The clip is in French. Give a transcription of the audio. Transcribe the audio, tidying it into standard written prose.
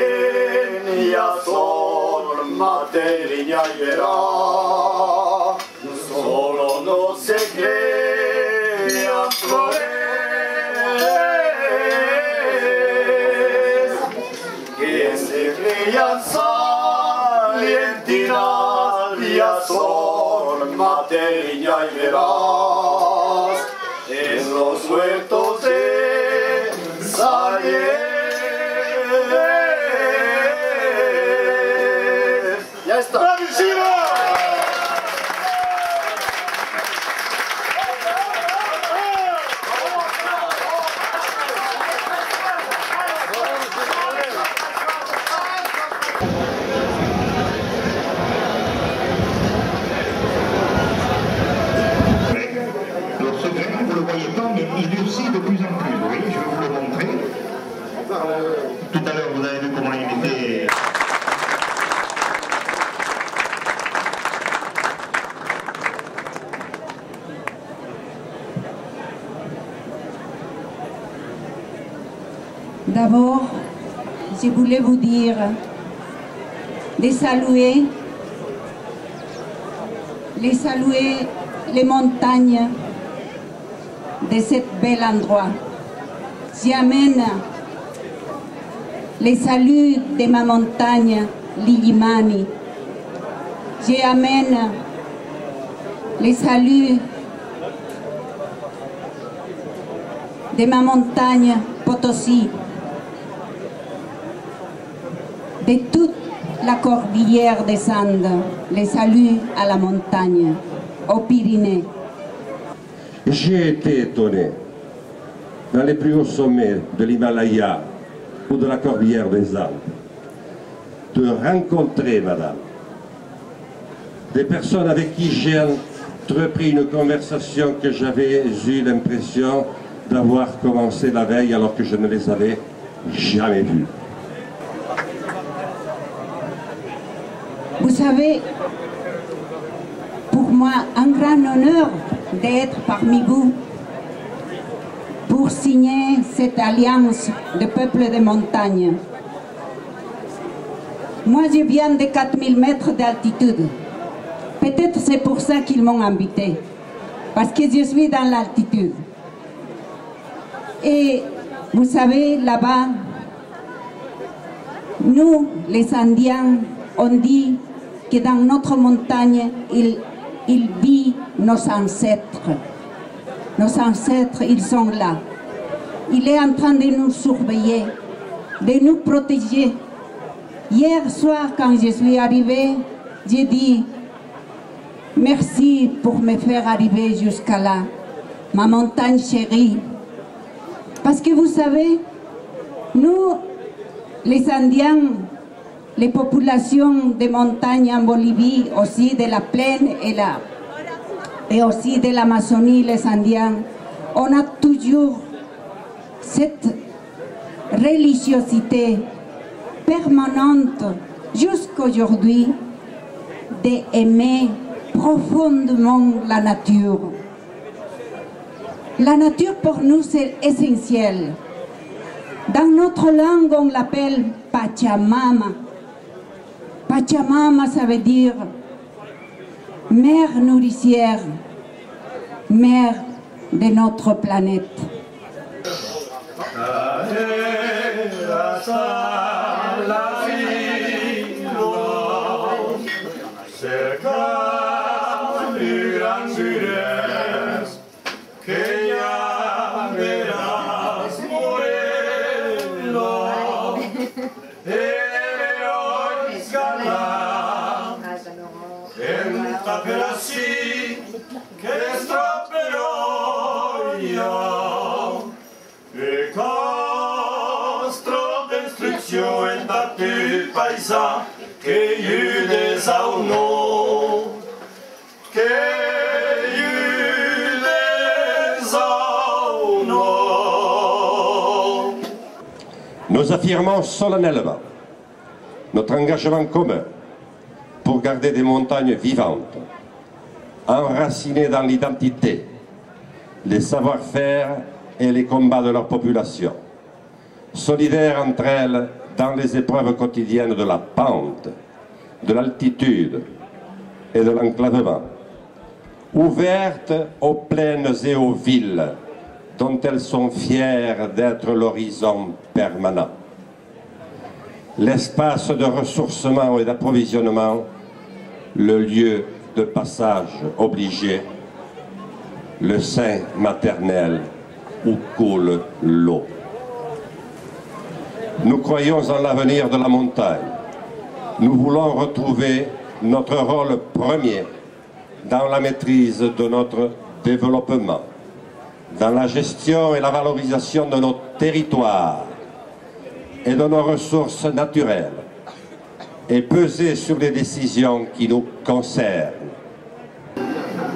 genia sono materia y verá, solo no se crea flores, que se crean salientinas, son materia y verás, en los huertos de Salier. Ya está. ¡Bravísimo! Il durcit de plus en plus, oui, je vais vous le montrer. Tout à l'heure, vous avez vu comment il était. D'abord, je voulais vous dire de saluer les montagnes de cet bel endroit. J'amène les saluts de ma montagne Lilimani. J'amène les saluts de ma montagne Potosí, de toute la cordillère des Andes, les saluts à la montagne, aux Pyrénées. J'ai été étonné, dans les plus hauts sommets de l'Himalaya ou de la cordillère des Alpes, de rencontrer, madame, des personnes avec qui j'ai entrepris une conversation que j'avais eu l'impression d'avoir commencé la veille alors que je ne les avais jamais vues. Vous savez, pour moi, un grand honneur d'être parmi vous pour signer cette alliance de peuples de montagne. Moi, je viens de 4000 mètres d'altitude. Peut-être c'est pour ça qu'ils m'ont invité, parce que je suis dans l'altitude. Et vous savez, là-bas, nous, les Indiens, on dit que dans notre montagne, il vit nos ancêtres. Nos ancêtres, ils sont là. Il est en train de nous surveiller, de nous protéger. Hier soir, quand je suis arrivée, j'ai dit merci pour me faire arriver jusqu'à là, ma montagne chérie. Parce que vous savez, nous, les Indiens, les populations des montagnes en Bolivie, aussi de la plaine et aussi de l'Amazonie, les Indiens, on a toujours cette religiosité permanente jusqu'aujourd'hui d'aimer profondément la nature. La nature pour nous c'est essentiel. Dans notre langue on l'appelle Pachamama. Pachamama ça veut dire mère nourricière, mère de notre planète. Nous affirmons solennellement notre engagement commun pour garder des montagnes vivantes, enracinées dans l'identité, les savoir-faire et les combats de leur population, solidaires entre elles dans les épreuves quotidiennes de la pente, de l'altitude et de l'enclavement, ouvertes aux plaines et aux villes dont elles sont fières d'être l'horizon permanent. L'espace de ressourcement et d'approvisionnement, le lieu de passage obligé, le sein maternel où coule l'eau. Nous croyons en l'avenir de la montagne. Nous voulons retrouver notre rôle premier dans la maîtrise de notre développement, dans la gestion et la valorisation de nos territoires et de nos ressources naturelles, et peser sur les décisions qui nous concernent.